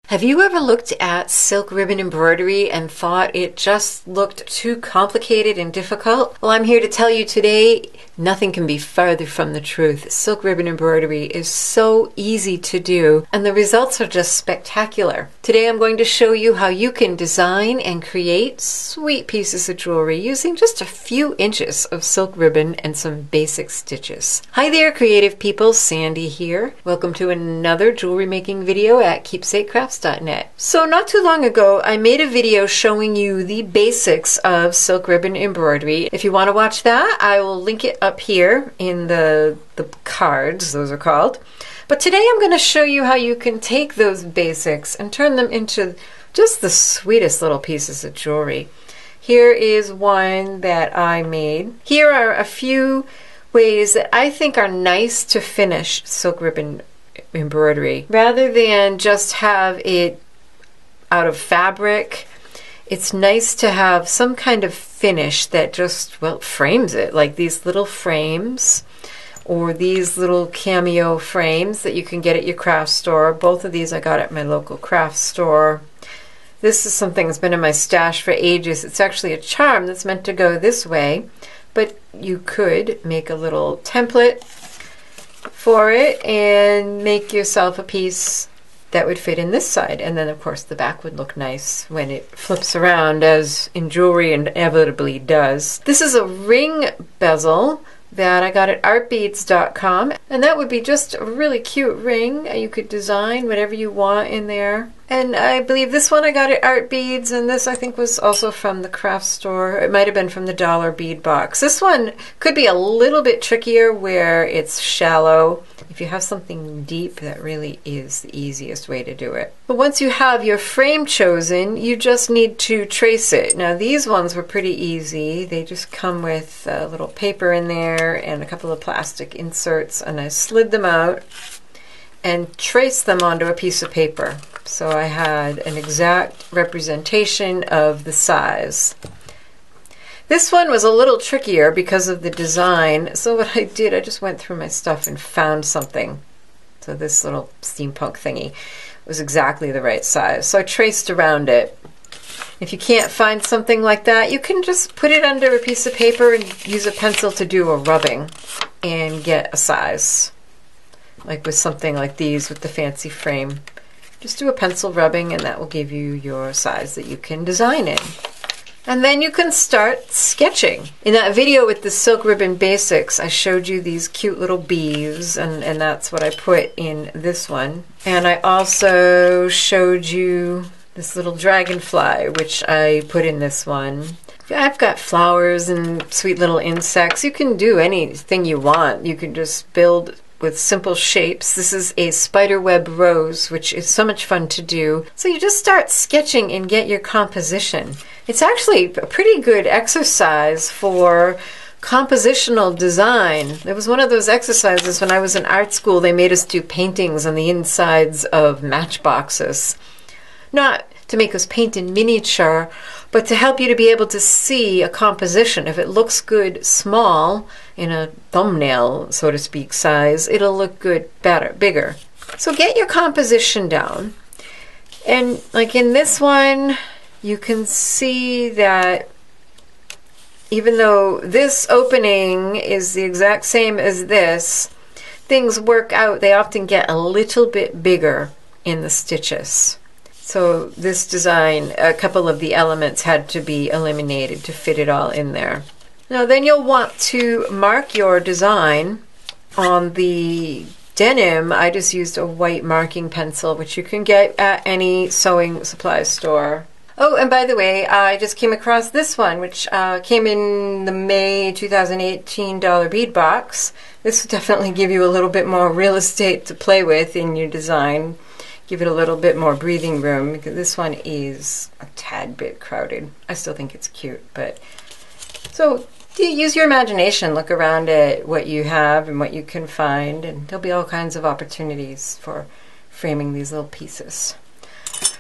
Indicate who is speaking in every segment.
Speaker 1: Have you ever looked at silk ribbon embroidery and thought it just looked too complicated and difficult? Well, I'm here to tell you today, nothing can be farther from the truth. Silk ribbon embroidery is so easy to do, and the results are just spectacular. Today I'm going to show you how you can design and create sweet pieces of jewelry using just a few inches of silk ribbon and some basic stitches. Hi there, creative people, Sandy here. Welcome to another jewelry making video at KeepsakeCrafts.net. So not too long ago, I made a video showing you the basics of silk ribbon embroidery. If you want to watch that, I will link it up here in the cards, those are called. But today I'm going to show you how you can take those basics and turn them into just the sweetest little pieces of jewelry. Here is one that I made. Here are a few ways that I think are nice to finish silk ribbon embroidery. Rather than just have it out of fabric, it's nice to have some kind of finish that just, well, frames it, like these little frames or these little cameo frames that you can get at your craft store. Both of these I got at my local craft store. This is something that's been in my stash for ages. It's actually a charm that's meant to go this way, but you could make a little template for it and make yourself a piece that would fit in this side, and then of course the back would look nice when it flips around, as in jewelry inevitably does. This is a ring bezel that I got at artbeads.com, and that would be just a really cute ring. You could design whatever you want in there. And I believe this one I got at Art Beads, and this I think was also from the craft store. It might have been from the dollar bead box. This one could be a little bit trickier where it's shallow. If you have something deep, that really is the easiest way to do it. But once you have your frame chosen, you just need to trace it. Now these ones were pretty easy. They just come with a little paper in there and a couple of plastic inserts, and I slid them out and traced them onto a piece of paper. So I had an exact representation of the size. This one was a little trickier because of the design. So what I did, I just went through my stuff and found something. So this little steampunk thingy was exactly the right size. So I traced around it. If you can't find something like that, you can just put it under a piece of paper and use a pencil to do a rubbing and get a size. Like with something like these with the fancy frame. Just do a pencil rubbing and that will give you your size that you can design in. And then you can start sketching. In that video with the silk ribbon basics, I showed you these cute little bees, and that's what I put in this one. And I also showed you this little dragonfly, which I put in this one. I've got flowers and sweet little insects. You can do anything you want. You can just build with simple shapes. This is a Spiderweb Rose, which is so much fun to do. So you just start sketching and get your composition. It's actually a pretty good exercise for compositional design. There was one of those exercises when I was in art school. They made us do paintings on the insides of matchboxes. Not to make us paint in miniature, but to help you to be able to see a composition. If it looks good small, in a thumbnail, so to speak, size, it'll look good bigger. So get your composition down. And like in this one, you can see that even though this opening is the exact same as this, things work out. They often get a little bit bigger in the stitches. So this design, a couple of the elements had to be eliminated to fit it all in there. Now then you'll want to mark your design on the denim. I just used a white marking pencil, which you can get at any sewing supply store. Oh, and by the way, I just came across this one, which came in the May 2018 dollar bead box. This will definitely give you a little bit more real estate to play with in your design. Give it a little bit more breathing room, because this one is a tad bit crowded. I still think it's cute, but so use your imagination, look around at what you have and what you can find, and there'll be all kinds of opportunities for framing these little pieces.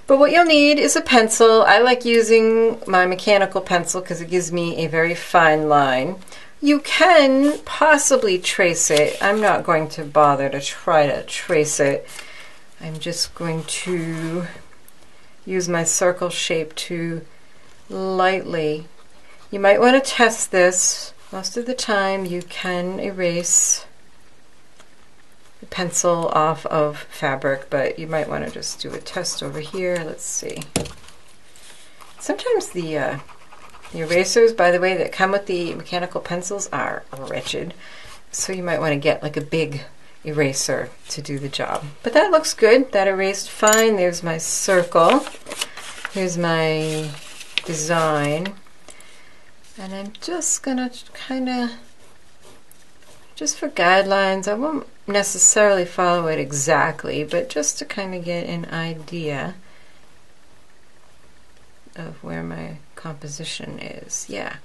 Speaker 1: But what you'll need is a pencil. I like using my mechanical pencil because it gives me a very fine line. You can possibly trace it. I'm not going to bother to try to trace it. I'm just going to use my circle shape to lightly. You might want to test this. Most of the time you can erase the pencil off of fabric, but you might want to just do a test over here. Let's see. Sometimes the erasers, by the way, that come with the mechanical pencils are wretched, so you might want to get like a big eraser to do the job. But that looks good. That erased fine. There's my circle. Here's my design. And I'm just gonna kind of, just for guidelines, I won't necessarily follow it exactly, but just to kind of get an idea of where my composition is. Yeah,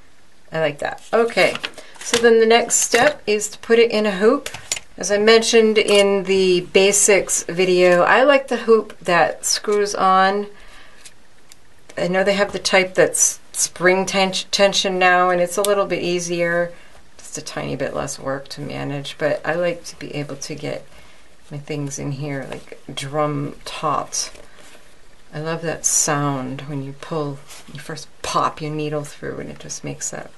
Speaker 1: I like that. Okay, so then the next step is to put it in a hoop. As I mentioned in the basics video, I like the hoop that screws on. I know they have the type that's spring tension now, and it's a little bit easier, just a tiny bit less work to manage, but I like to be able to get my things in here like drum taut. I love that sound when you pull, you first pop your needle through and it just makes that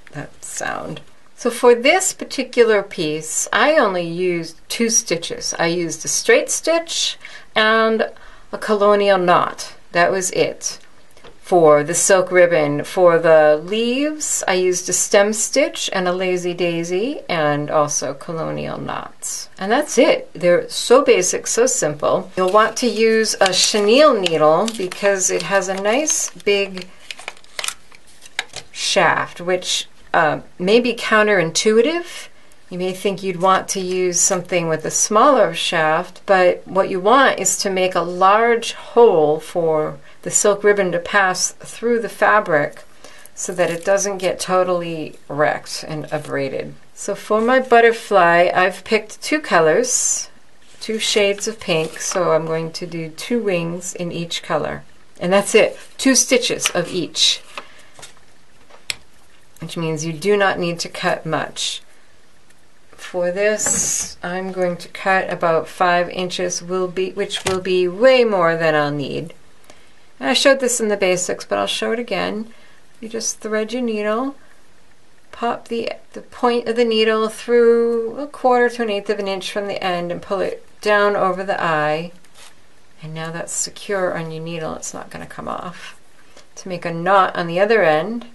Speaker 1: sound. So for this particular piece, I only used 2 stitches. I used a straight stitch and a Colonial Knot. That was it. For the silk ribbon, for the leaves, I used a stem stitch and a lazy daisy and also Colonial Knots. And that's it. They're so basic, so simple. You'll want to use a chenille needle because it has a nice big shaft, which may be counterintuitive. You may think you'd want to use something with a smaller shaft, but what you want is to make a large hole for the silk ribbon to pass through the fabric so that it doesn't get totally wrecked and abraded. So for my butterfly, I've picked 2 colors, 2 shades of pink, so I'm going to do 2 wings in each color. And that's it, 2 stitches of each, which means you do not need to cut much. For this, I'm going to cut about 5 inches, which will be way more than I'll need. And I showed this in the basics, but I'll show it again. You just thread your needle, pop the point of the needle through 1/4 to 1/8 of an inch from the end and pull it down over the eye. And now that's secure on your needle, it's not going to come off. To make a knot on the other end,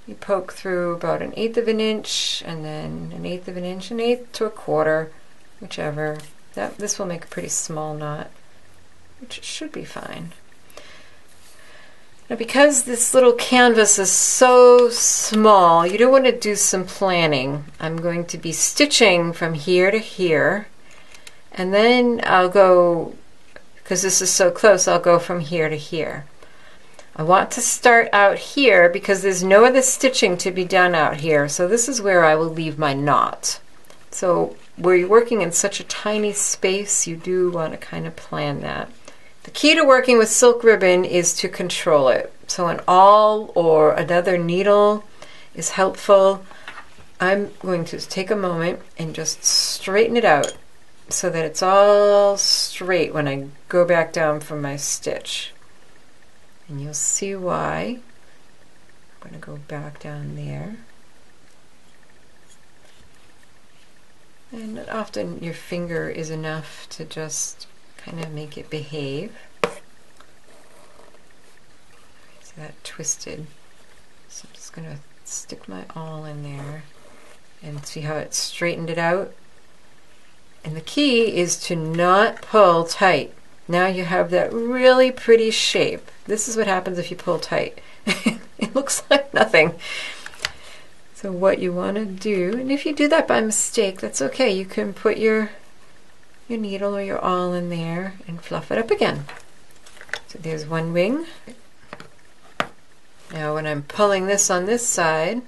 Speaker 1: you poke through about 1/8 of an inch and then 1/8 of an inch, 1/8 to 1/4, whichever. This will make a pretty small knot, which should be fine. Now because this little canvas is so small, you do want to do some planning. I'm going to be stitching from here to here, and then I'll go, because this is so close, I'll go from here to here. I want to start out here because there's no other stitching to be done out here, so this is where I will leave my knot. So where you're working in such a tiny space, you do want to kind of plan that. The key to working with silk ribbon is to control it. So an awl or another needle is helpful. I'm going to take a moment and just straighten it out so that it's all straight when I go back down from my stitch. And you'll see why. I'm going to go back down there. And often your finger is enough to just kind of make it behave. See that twisted? So I'm just going to stick my awl in there and see how it straightened it out. And the key is to not pull tight. Now you have that really pretty shape. This is what happens if you pull tight. It looks like nothing. So what you want to do, and if you do that by mistake, that's okay. You can put your needle or your awl in there and fluff it up again. So there's one wing. Now when I'm pulling this on this side,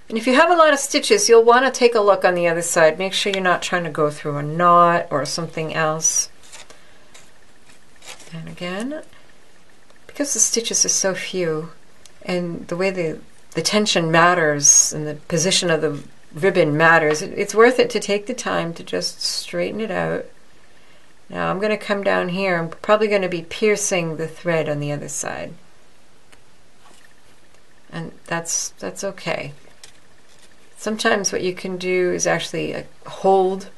Speaker 1: and if you have a lot of stitches, you'll want to take a look on the other side. Make sure you're not trying to go through a knot or something else. And again, because the stitches are so few, and the way the tension matters and the position of the ribbon matters, it's worth it to take the time to just straighten it out Now I'm going to come down here. I'm probably going to be piercing the thread on the other side. And that's okay. Sometimes what you can do is actually hold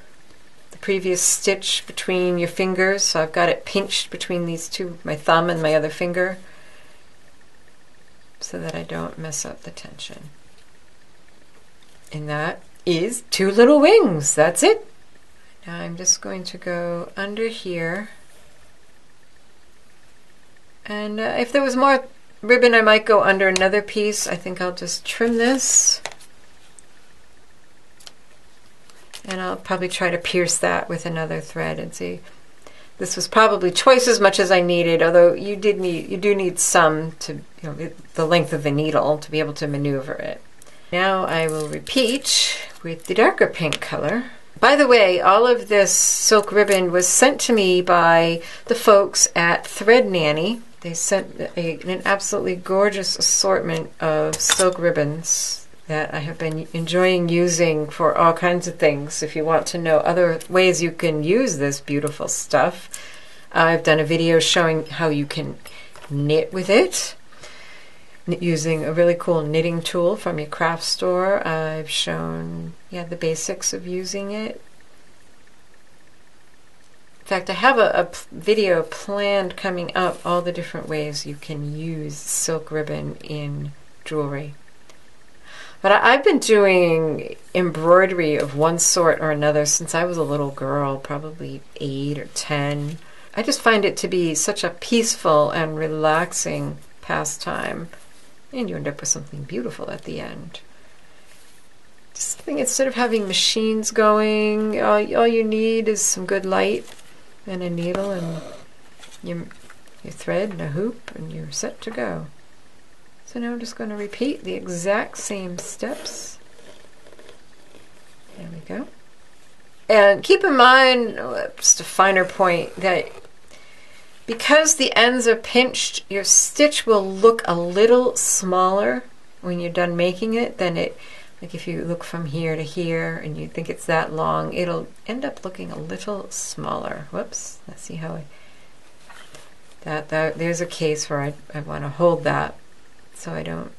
Speaker 1: the previous stitch between your fingers. So I've got it pinched between these two, my thumb and my other finger, so that I don't mess up the tension. And that is 2 little wings. That's it. Now I'm just going to go under here. And if there was more ribbon, I might go under another piece. I think I'll just trim this. And I'll probably try to pierce that with another thread and see. This was probably twice as much as I needed, although you do need some to, the length of the needle to be able to maneuver it. Now I will repeat with the darker pink color. By the way, all of this silk ribbon was sent to me by the folks at Thread Nanny. They sent an absolutely gorgeous assortment of silk ribbons that I have been enjoying using for all kinds of things. If you want to know other ways you can use this beautiful stuff, I've done a video showing how you can knit with it using a really cool knitting tool from your craft store. I've shown the basics of using it. In fact, I have a video planned coming up, all the different ways you can use silk ribbon in jewelry. But I've been doing embroidery of one sort or another since I was a little girl, probably 8 or 10. I just find it to be such a peaceful and relaxing pastime. And you end up with something beautiful at the end. Just think, instead of having machines going, all you need is some good light and a needle and your thread and a hoop, and you're set to go. So now I'm just going to repeat the exact same steps. There we go. And keep in mind, just a finer point, that because the ends are pinched, your stitch will look a little smaller when you're done making it than it, like if you look from here to here and you think it's that long, it'll end up looking a little smaller. Whoops, let's see how there's a case where I want to hold that so I don't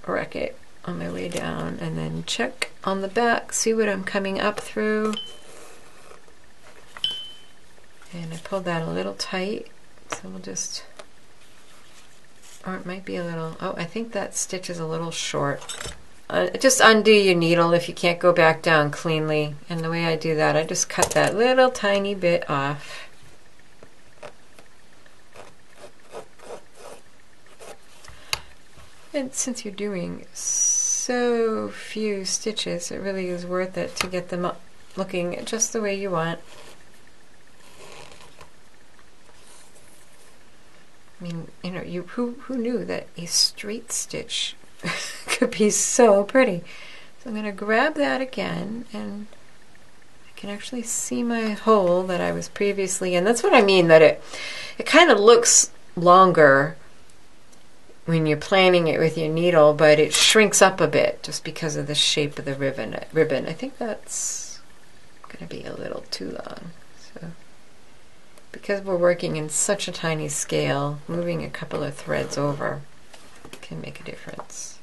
Speaker 1: wreck it on my way down, and then check on the back, see what I'm coming up through. And I pulled that a little tight, so we'll just, or it might be a little, oh, I think that stitch is a little short. Just undo your needle if you can't go back down cleanly. And the way I do that, I just cut that little tiny bit off. And since you're doing so few stitches, it really is worth it to get them up looking just the way you want. I mean, who knew that a straight stitch could be so pretty? So I'm going to grab that again, and I can actually see my hole that I was previously in. That's what I mean, that it kind of looks longer when you're planning it with your needle, but it shrinks up a bit just because of the shape of the ribbon. I think that's going to be a little too long. So, because we're working in such a tiny scale, moving a couple of threads over can make a difference.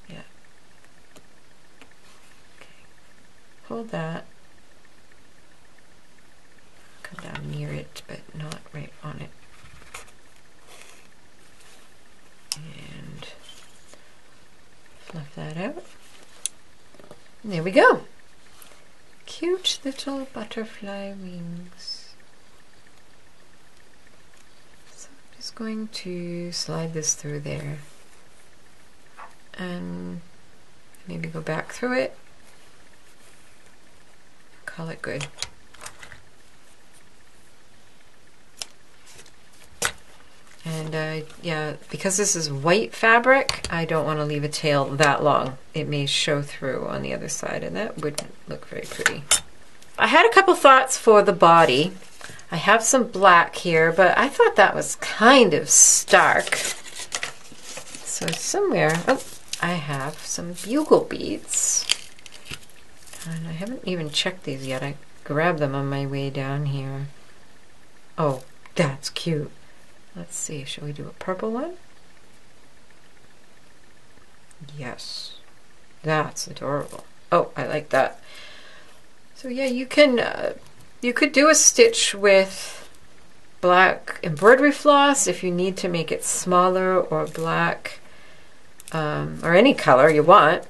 Speaker 1: Yeah. Okay. Hold that. Come down near it, but not right on it. And fluff that out. And there we go. Cute little butterfly wings. So I'm just going to slide this through there. And maybe go back through it. Call it good. And yeah, because this is white fabric, I don't want to leave a tail that long. It may show through on the other side, and that wouldn't look very pretty. I had a couple thoughts for the body. I have some black here, but I thought that was kind of stark. So somewhere, oh, I have some bugle beads. And I haven't even checked these yet. I grabbed them on my way down here. Oh, that's cute. Let's see, shall we do a purple one? Yes, that's adorable. Oh, I like that. So yeah, you could do a stitch with black embroidery floss if you need to make it smaller, or black, or any color you want.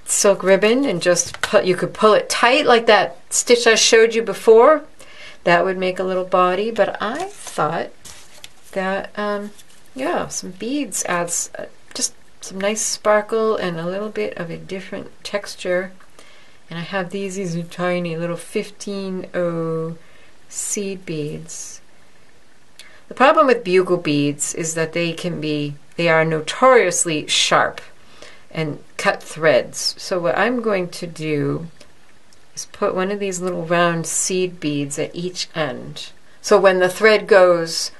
Speaker 1: Silk ribbon, and just you could pull it tight like that stitch I showed you before. That would make a little body, but I thought that yeah, some beads adds just some nice sparkle and a little bit of a different texture. And I have these are tiny little 15-0 seed beads. The problem with bugle beads is that they are notoriously sharp and cut threads. So what I'm going to do is put one of these little round seed beads at each end. So when the thread goes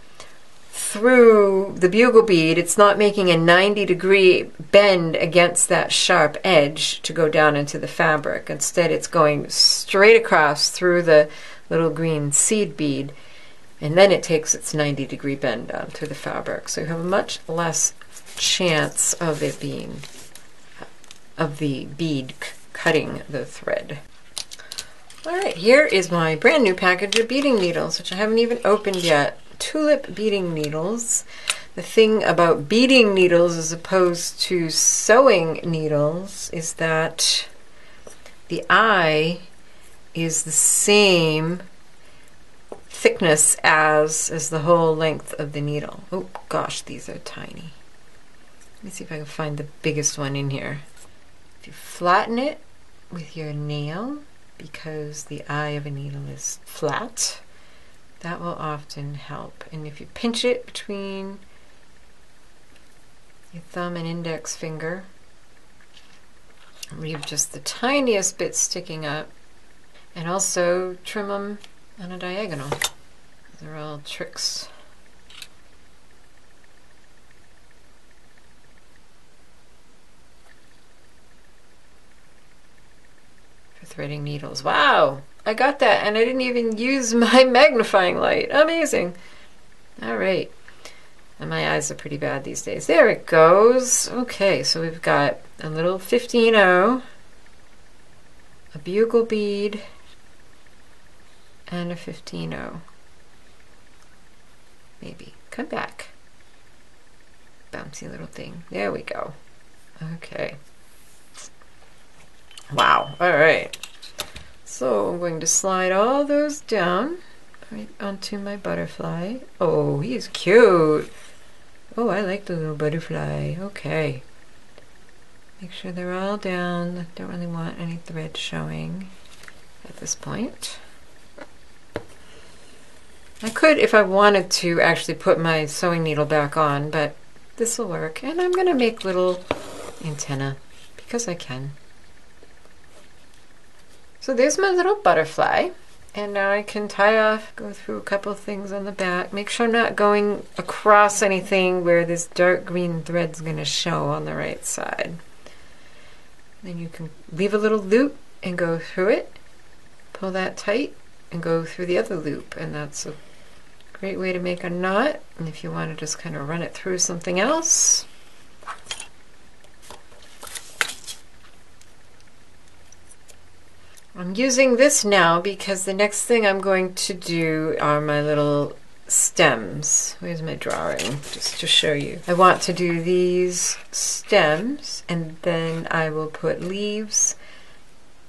Speaker 1: through the bugle bead, it's not making a 90-degree bend against that sharp edge to go down into the fabric. Instead, it's going straight across through the little green seed bead, and then it takes its 90-degree bend down through the fabric. So you have a much less chance of it being, of the bead cutting the thread. Alright, here is my brand new package of beading needles, which I haven't even opened yet. Tulip beading needles. The thing about beading needles as opposed to sewing needles is that the eye is the same thickness as the whole length of the needle. Oh gosh, these are tiny. Let me see if I can find the biggest one in here. If you flatten it with your nail, because the eye of a needle is flat, that will often help. And if you pinch it between your thumb and index finger, leave just the tiniest bit sticking up, and also trim them on a diagonal. These are all tricks. For threading needles. Wow! I got that, and I didn't even use my magnifying light. Amazing. All right. And my eyes are pretty bad these days. There it goes. Okay, so we've got a little 15-0, a bugle bead, and a 15-0. Maybe. Come back. Bouncy little thing. There we go. Okay. Wow. All right. So I'm going to slide all those down right onto my butterfly. Oh, he's cute. Oh, I like the little butterfly. Okay. Make sure they're all down. Don't really want any thread showing at this point. I could, if I wanted to, actually put my sewing needle back on, but this will work. And I'm going to make little antennae because I can. So there's my little butterfly, and now I can tie off, go through a couple of things on the back, make sure I'm not going across anything where this dark green thread's going to show on the right side. Then you can leave a little loop and go through it, pull that tight, and go through the other loop, and that's a great way to make a knot. And if you want to just kind of run it through something else, I'm using this now because the next thing I'm going to do are my little stems. Where's my drawing? Just to show you. I want to do these stems, and then I will put leaves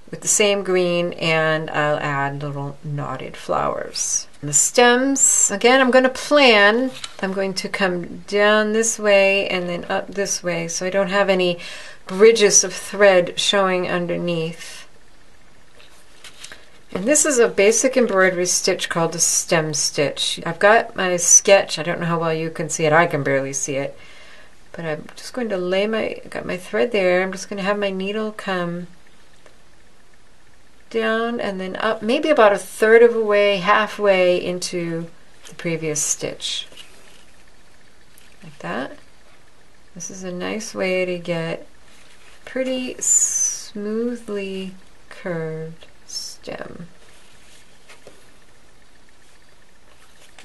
Speaker 1: with the same green, and I'll add little knotted flowers. And the stems, again, I'm going to plan. I'm going to come down this way and then up this way, so I don't have any bridges of thread showing underneath. And this is a basic embroidery stitch called a stem stitch. I've got my sketch. I don't know how well you can see it. I can barely see it. But I'm just going to lay got my thread there. I'm just going to have my needle come down and then up, maybe about a third of a way, halfway into the previous stitch. Like that. This is a nice way to get pretty smoothly curved stem.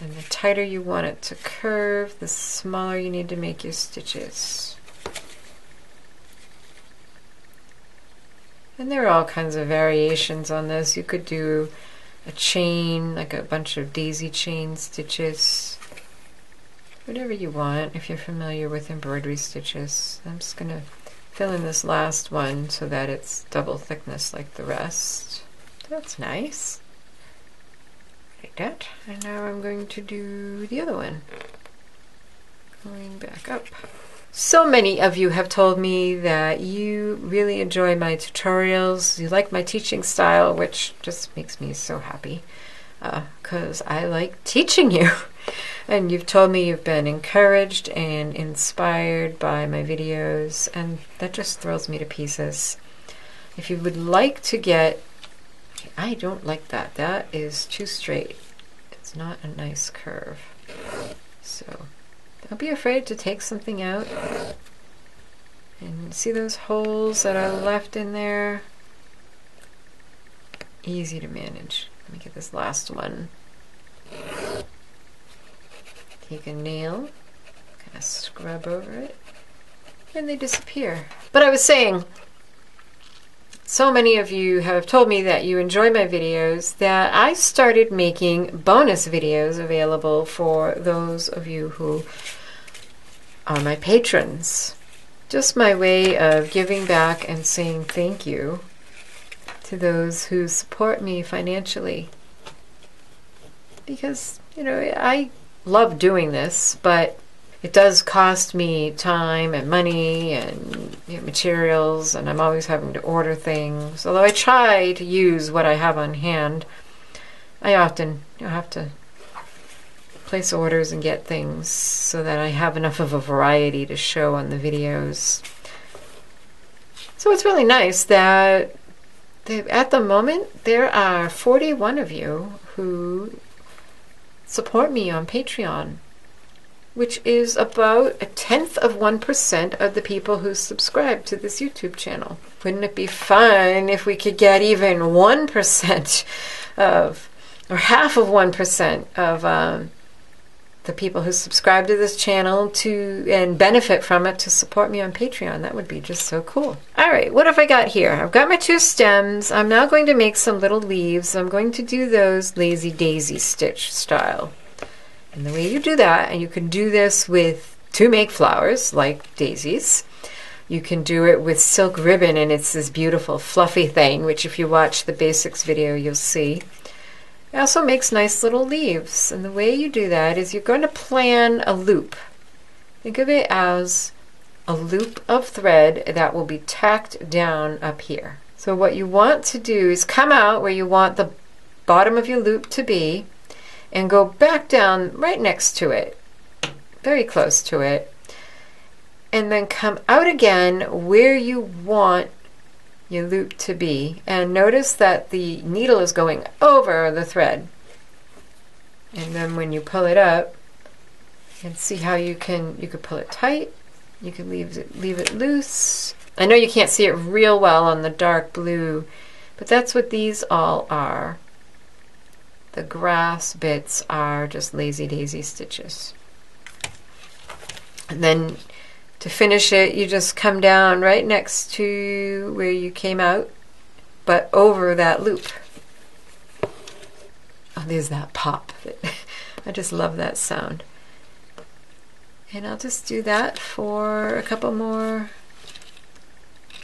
Speaker 1: And the tighter you want it to curve, the smaller you need to make your stitches. And there are all kinds of variations on this. You could do a chain, like a bunch of daisy chain stitches. Whatever you want, if you're familiar with embroidery stitches. I'm just going to fill in this last one so that it's double thickness like the rest. That's nice. Like that. And now I'm going to do the other one. Going back up. So many of you have told me that you really enjoy my tutorials. You like my teaching style, which just makes me so happy because I like teaching you. And you've told me you've been encouraged and inspired by my videos, and that just thrills me to pieces. If you would like to get, I don't like that. That is too straight. It's not a nice curve. So don't be afraid to take something out. And see those holes that are left in there? Easy to manage. Let me get this last one. Take a nail, kind of scrub over it, and they disappear. But I was saying, so many of you have told me that you enjoy my videos that I started making bonus videos available for those of you who are my patrons. Just my way of giving back and saying thank you to those who support me financially. Because, you know, I love doing this, but it does cost me time and money and materials, and I'm always having to order things. Although I try to use what I have on hand, I often have to place orders and get things so that I have enough of a variety to show on the videos. So it's really nice that at the moment there are 41 of you who support me on Patreon, which is about 0.1% of the people who subscribe to this YouTube channel. Wouldn't it be fun if we could get even 1% of, or half of 1% of the people who subscribe to this channel to and benefit from it to support me on Patreon? That would be just so cool. All right, what have I got here? I've got my 2 stems. I'm now going to make some little leaves. I'm going to do those lazy daisy stitch style. And the way you do that, and you can do this to make flowers like daisies. You can do it with silk ribbon, and it's this beautiful fluffy thing, which if you watch the basics video, you'll see. It also makes nice little leaves, and the way you do that is you're going to plan a loop. Think of it as a loop of thread that will be tacked down up here. So what you want to do is come out where you want the bottom of your loop to be and go back down right next to it, very close to it, and then come out again where you want your loop to be, and notice that the needle is going over the thread. And then when you pull it up, and see how you could pull it tight, you can leave it loose. I know you can't see it real well on the dark blue, but that's what these all are. The grass bits are just lazy daisy stitches. And then to finish it, you just come down right next to where you came out, but over that loop. Oh, there's that pop. I just love that sound. And I'll just do that for a couple more.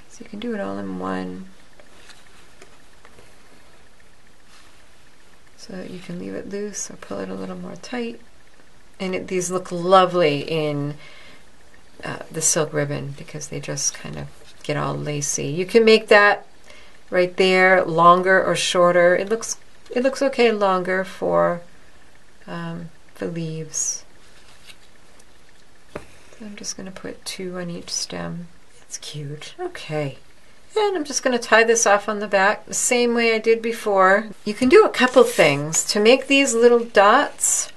Speaker 1: So you can do it all in one. So you can leave it loose or pull it a little more tight. And these look lovely in the silk ribbon because they just kind of get all lacy. You can make that right there longer or shorter. It looks okay longer for leaves. So I'm just going to put 2 on each stem. It's cute. Okay. And I'm just going to tie this off on the back the same way I did before. You can do a couple things. To make these little dots,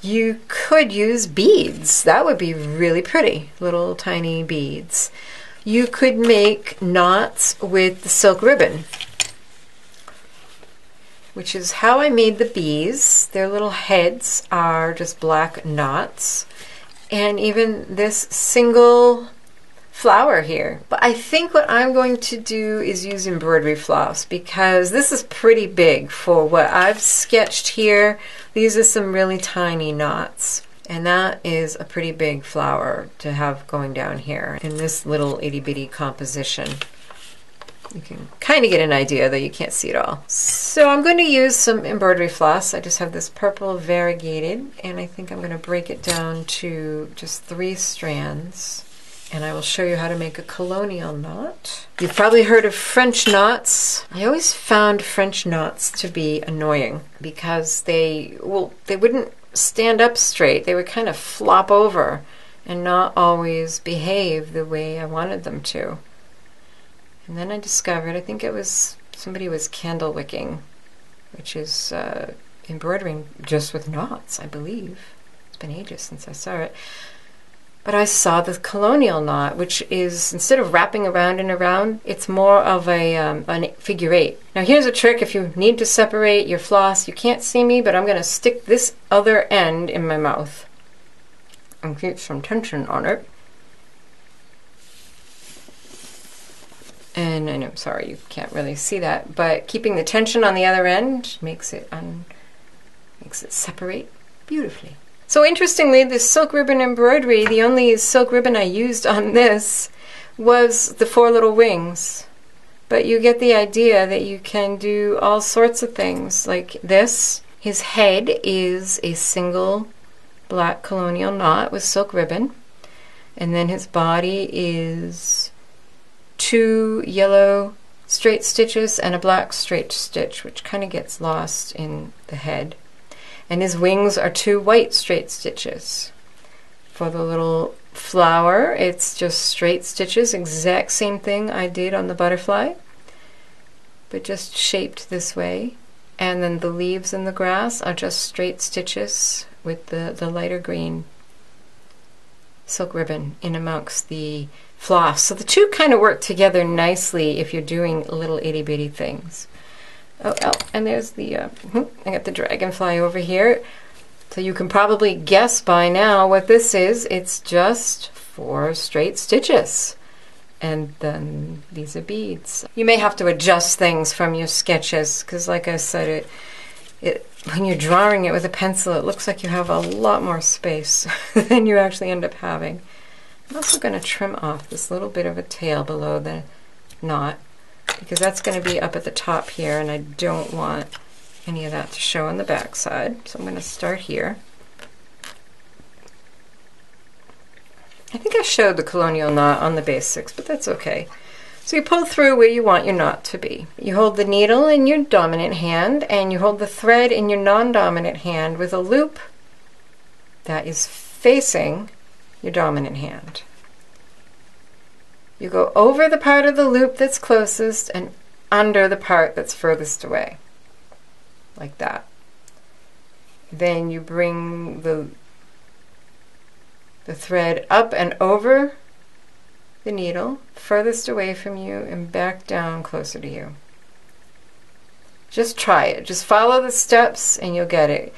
Speaker 1: you could use beads. That would be really pretty, little tiny beads. you could make knots with the silk ribbon, which is how I made the bees. Their little heads are just black knots, and even this single flower here. But I think what I'm going to do is use embroidery floss, because this is pretty big for what I've sketched here. These are some really tiny knots, and that is a pretty big flower to have going down here in this little itty bitty composition. You can kind of get an idea, though you can't see it all. So I'm going to use some embroidery floss. I just have this purple variegated, and I think I'm going to break it down to just 3 strands. And I will show you how to make a colonial knot. You've probably heard of French knots. I always found French knots to be annoying because they wouldn't stand up straight. They would kind of flop over and not always behave the way I wanted them to. And then I discovered, I think it was somebody was candle wicking, which is embroidering just with knots, I believe. It's been ages since I saw it. But I saw the colonial knot, which is, instead of wrapping around and around, it's more of a figure 8. Now here's a trick if you need to separate your floss. You can't see me, but I'm going to stick this other end in my mouth and keep some tension on it. And I'm sorry, you can't really see that, but keeping the tension on the other end makes it separate beautifully. So interestingly, this silk ribbon embroidery, the only silk ribbon I used on this was the 4 little wings. But you get the idea that you can do all sorts of things like this. His head is a single black colonial knot with silk ribbon. And then his body is 2 yellow straight stitches and a black straight stitch, which kind of gets lost in the head. And his wings are 2 white straight stitches. For the little flower, it's just straight stitches, exact same thing I did on the butterfly, but just shaped this way. And then the leaves in the grass are just straight stitches with the lighter green silk ribbon in amongst the floss. So the 2 kind of work together nicely if you're doing little itty bitty things. Oh, and there's the, I got the dragonfly over here. So you can probably guess by now what this is. It's just 4 straight stitches. And then these are beads. You may have to adjust things from your sketches, because like I said, when you're drawing it with a pencil, it looks like you have a lot more space than you actually end up having. I'm also going to trim off this little bit of a tail below the knot, because that's going to be up at the top here, and I don't want any of that to show on the back side. So I'm going to start here. I think I showed the colonial knot on the basics, but that's okay. So you pull through where you want your knot to be. You hold the needle in your dominant hand, and you hold the thread in your non-dominant hand with a loop that is facing your dominant hand. You go over the part of the loop that's closest and under the part that's furthest away, like that. Then you bring the thread up and over the needle, furthest away from you, and back down closer to you. Just try it. Just follow the steps and you'll get it.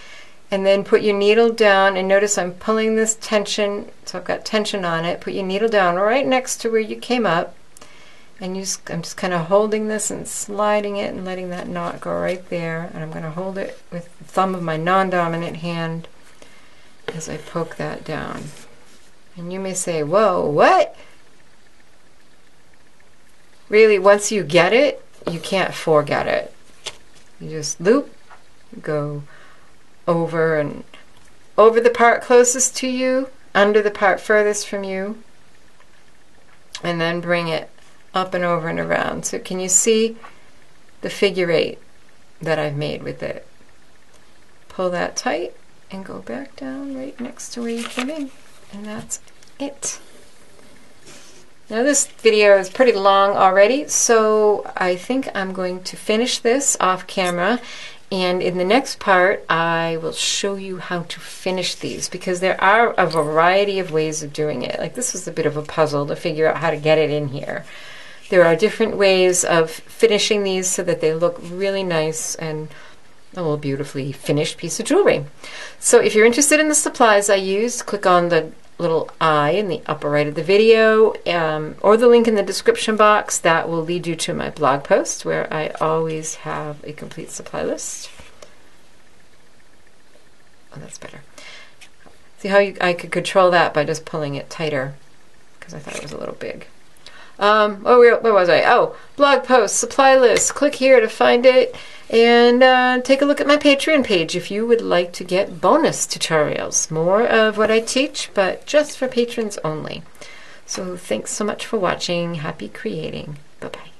Speaker 1: And then put your needle down, and notice I'm pulling this tension, so I've got tension on it. Put your needle down right next to where you came up, and I'm just kind of holding this and sliding it and letting that knot go right there. And I'm going to hold it with the thumb of my non-dominant hand as I poke that down. And you may say, whoa, what? Really, once you get it, you can't forget it. You just loop, go over and over the part closest to you, under the part furthest from you, and then bring it up and over and around. So can you see the figure 8 that I've made with it? Pull that tight and go back down right next to where you came in, and that's it. Now this video is pretty long already, so I think I'm going to finish this off camera And in the next part, I will show you how to finish these, because there are a variety of ways of doing it. Like, this was a bit of a puzzle to figure out how to get it in here. There are different ways of finishing these so that they look really nice and a little beautifully finished piece of jewelry. So if you're interested in the supplies I used, click on the little eye in the upper right of the video, or the link in the description box. That will lead you to my blog post, where I always have a complete supply list. Oh, that's better. See how I could control that by just pulling it tighter, because I thought it was a little big. Where was I? Oh, blog post, supply list. Click here to find it, and take a look at my Patreon page if you would like to get bonus tutorials. More of what I teach, but just for patrons only. So thanks so much for watching. Happy creating. Bye-bye.